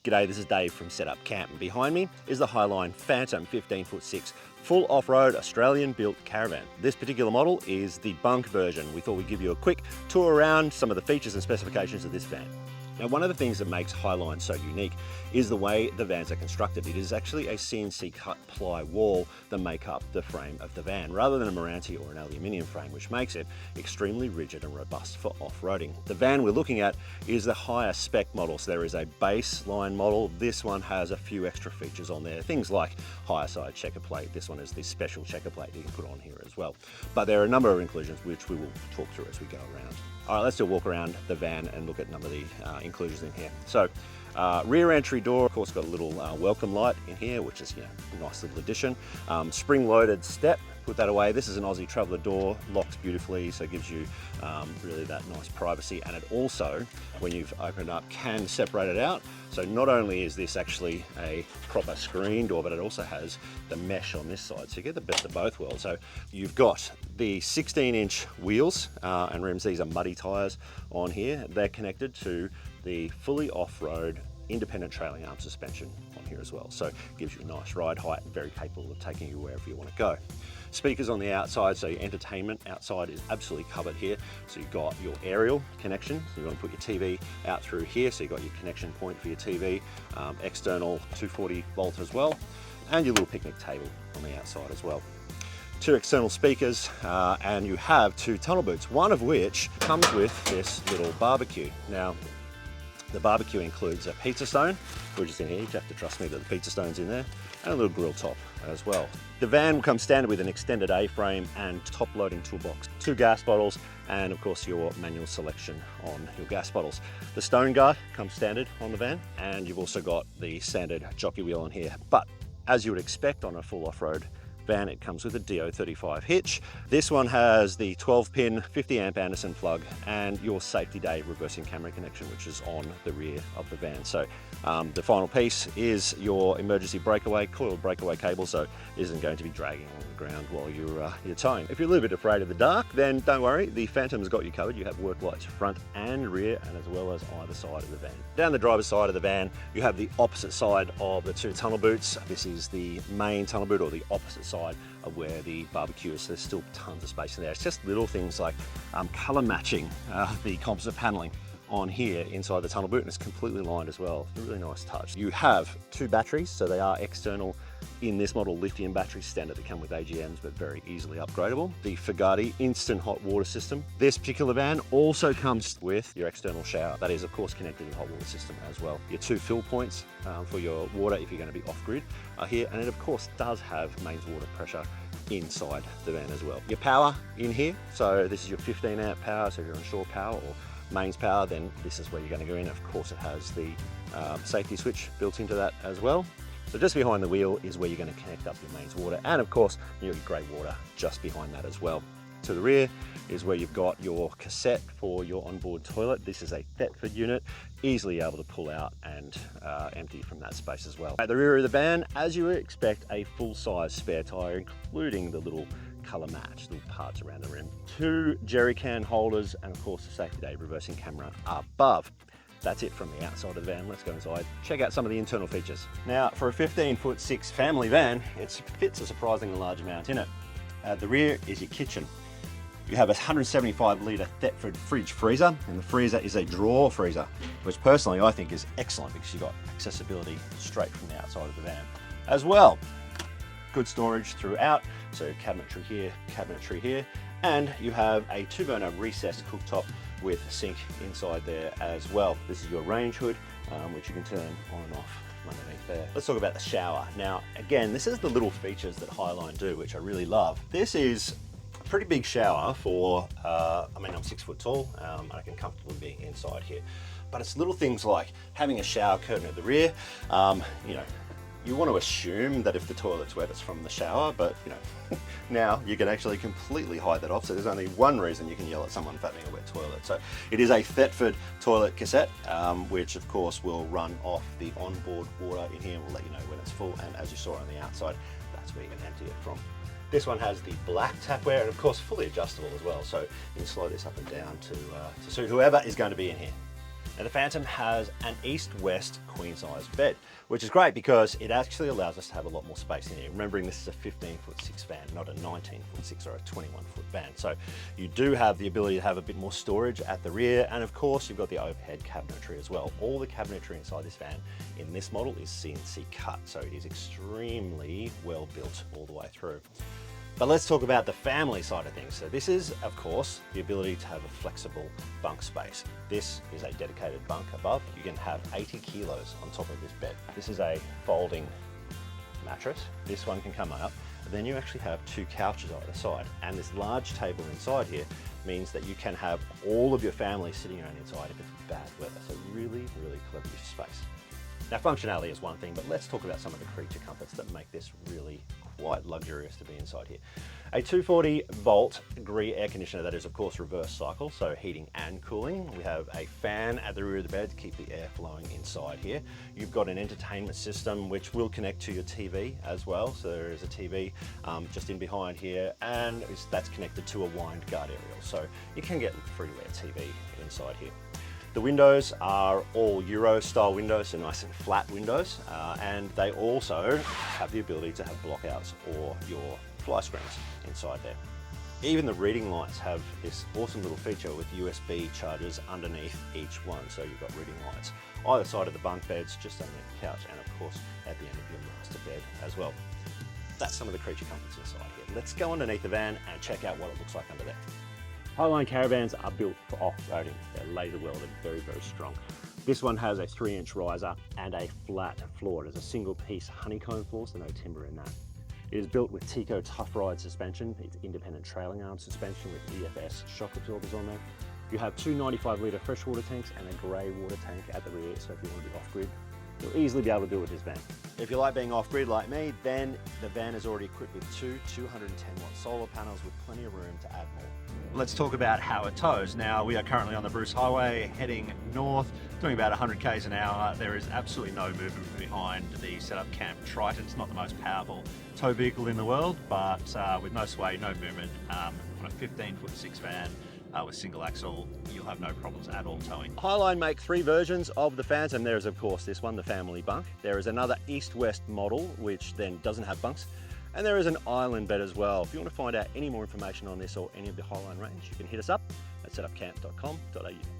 G'day, this is Dave from Setup Camp, and behind me is the Highline Phantom 15'6" full off-road Australian-built caravan. This particular model is the bunk version. We thought we'd give you a quick tour around some of the features and specifications of this van. Now, one of the things that makes Highline so unique is the way the vans are constructed. It is actually a CNC cut ply wall that make up the frame of the van, rather than a Meranti or an aluminium frame, which makes it extremely rigid and robust for off-roading. The van we're looking at is the higher spec model. So there is a baseline model. This one has a few extra features on there, things like higher side checker plate. This one is the special checker plate you can put on here as well. But there are a number of inclusions which we will talk through as we go around. All right, let's do a walk around the van and look at a number of the inclusions in here. So, rear entry door, of course, got a little welcome light in here, which is, a nice little addition. Spring-loaded step, put that away. This is an Aussie Traveller door, locks beautifully, so it gives you really that nice privacy. And it also, when you've opened up, can separate it out. So not only is this actually a proper screen door, but it also has the mesh on this side. So you get the best of both worlds. So you've got the 16-inch wheels and rims. These are muddy tires on here. They're connected to the fully off-road independent trailing arm suspension on here as well. So it gives you a nice ride height and very capable of taking you wherever you want to go. Speakers on the outside, so your entertainment outside is absolutely covered here. So you've got your aerial connection, so you want to put your TV out through here, so you've got your connection point for your TV, external 240 volt as well, and your little picnic table on the outside as well. Two external speakers, and you have two tunnel boots, one of which comes with this little barbecue. Now, the barbecue includes a pizza stone, which is in here. You have to trust me that the pizza stone's in there, and a little grill top as well. The van will come standard with an extended A-frame and top-loading toolbox, 2 gas bottles, and of course your manual selection on your gas bottles. The stone guard comes standard on the van, and you've also got the standard jockey wheel on here. But as you would expect on a full off-road van, it comes with a DO35 hitch. This one has the 12-pin 50 amp Anderson plug and your safety day reversing camera connection, which is on the rear of the van. So the final piece is your emergency breakaway, coiled breakaway cable, so it isn't going to be dragging on the ground while you're towing. If you're a little bit afraid of the dark, then don't worry, the Phantom's got you covered. You have work lights front and rear, and as well as either side of the van. Down the driver's side of the van, you have the opposite side of the 2 tunnel boots. This is the main tunnel boot, or the opposite side of where the barbecue is. So there's still tons of space in there. It's just little things like color matching the composite paneling on here inside the tunnel boot, and it's completely lined as well. It's a really nice touch. You have 2 batteries, so they are external in this model, lithium batteries, standard. They come with AGMs, but very easily upgradable. The Fugatti instant hot water system. This particular van also comes with your external shower. That is, of course, connected to the hot water system as well. Your 2 fill points for your water if you're going to be off-grid are here, and it of course does have mains water pressure inside the van as well. Your power in here, so this is your 15 amp power, so if you're on shore power or mains power, then this is where you're going to go in. Of course, it has the safety switch built into that as well. So just behind the wheel is where you're going to connect up your mains water, and of course your grey water just behind that as well. To the rear is where you've got your cassette for your onboard toilet. This is a Thetford unit, easily able to pull out and empty from that space as well. At the rear of the van, as you would expect, a full-size spare tyre, including the little colour match, little parts around the rim. 2 jerry can holders, and of course the safety day reversing camera above. That's it from the outside of the van. Let's go inside, check out some of the internal features. Now, for a 15'6" family van, it fits a surprisingly large amount in it. At the rear is your kitchen. You have a 175 litre Thetford fridge freezer, and the freezer is a drawer freezer, which personally I think is excellent because you've got accessibility straight from the outside of the van as well. Good storage throughout, so cabinetry here, and you have a 2-burner recessed cooktop with a sink inside there as well. This is your range hood, which you can turn on and off underneath there. Let's talk about the shower. Now, again, this is the little features that Highline do, which I really love. This is a pretty big shower for, I'm 6 foot tall, I can comfortably be inside here. But it's little things like having a shower curtain at the rear. You want to assume that if the toilet's wet, it's from the shower, but now you can actually completely hide that off. So there's only one reason you can yell at someone for having a wet toilet. So it is a Thetford toilet cassette, which of course will run off the onboard water in here. We'll let you know when it's full, and as you saw on the outside, that's where you can empty it from. This one has the black tapware, and of course fully adjustable as well. So you can slow this up and down to suit whoever is going to be in here. Now the Phantom has an east-west queen-size bed, which is great because it actually allows us to have a lot more space in here. Remembering this is a 15'6" van, not a 19'6" or a 21-foot van. So you do have the ability to have a bit more storage at the rear, and of course you've got the overhead cabinetry as well. All the cabinetry inside this van in this model is CNC cut, so it is extremely well built all the way through. But let's talk about the family side of things. So this is, of course, the ability to have a flexible bunk space. This is a dedicated bunk above. You can have 80 kilos on top of this bed. This is a folding mattress. This one can come up. Then you actually have two couches either side. And this large table inside here means that you can have all of your family sitting around inside if it's bad weather. So really, really clever use of space. Now functionality is one thing, but let's talk about some of the creature comforts that make this really quite luxurious to be inside here. A 240 volt Gree air conditioner that is of course reverse cycle, so heating and cooling. We have a fan at the rear of the bed to keep the air flowing inside here. You've got an entertainment system which will connect to your TV as well. So there is a TV just in behind here, and that's connected to a wind guard aerial. So you can get freeware TV inside here. The windows are all Euro style windows, so nice and flat windows, and they also have the ability to have blockouts or your fly screens inside there. Even the reading lights have this awesome little feature with USB chargers underneath each one, so you've got reading lights either side of the bunk beds, just underneath the couch, and of course at the end of your master bed as well. That's some of the creature comforts inside here. Let's go underneath the van and check out what it looks like under there. Highline Caravans are built for off-roading. They're laser welded, very, very strong. This one has a 3-inch riser and a flat floor. It is a single piece honeycomb floor, so no timber in that. It is built with Tico Tough Ride suspension. It's independent trailing arm suspension with EFS shock absorbers on there. You have two 95-litre freshwater tanks and a grey water tank at the rear, so if you want to be off-grid, you'll easily be able to do it with this van. If you like being off-grid like me, then the van is already equipped with two 210-watt solar panels with plenty of room to add more. Let's talk about how it tows. Now, we are currently on the Bruce Highway heading north, doing about 100 k's an hour. There is absolutely no movement behind the setup Camp Triton. It's not the most powerful tow vehicle in the world, but with no sway, no movement, on a 15'6" van, with single axle, you'll have no problems at all towing. Highline make 3 versions of the Phantom. There is of course this one, the family bunk. There is another east-west model, which then doesn't have bunks. And there is an island bed as well. If you want to find out any more information on this or any of the Highline range, you can hit us up at setupcamp.com.au.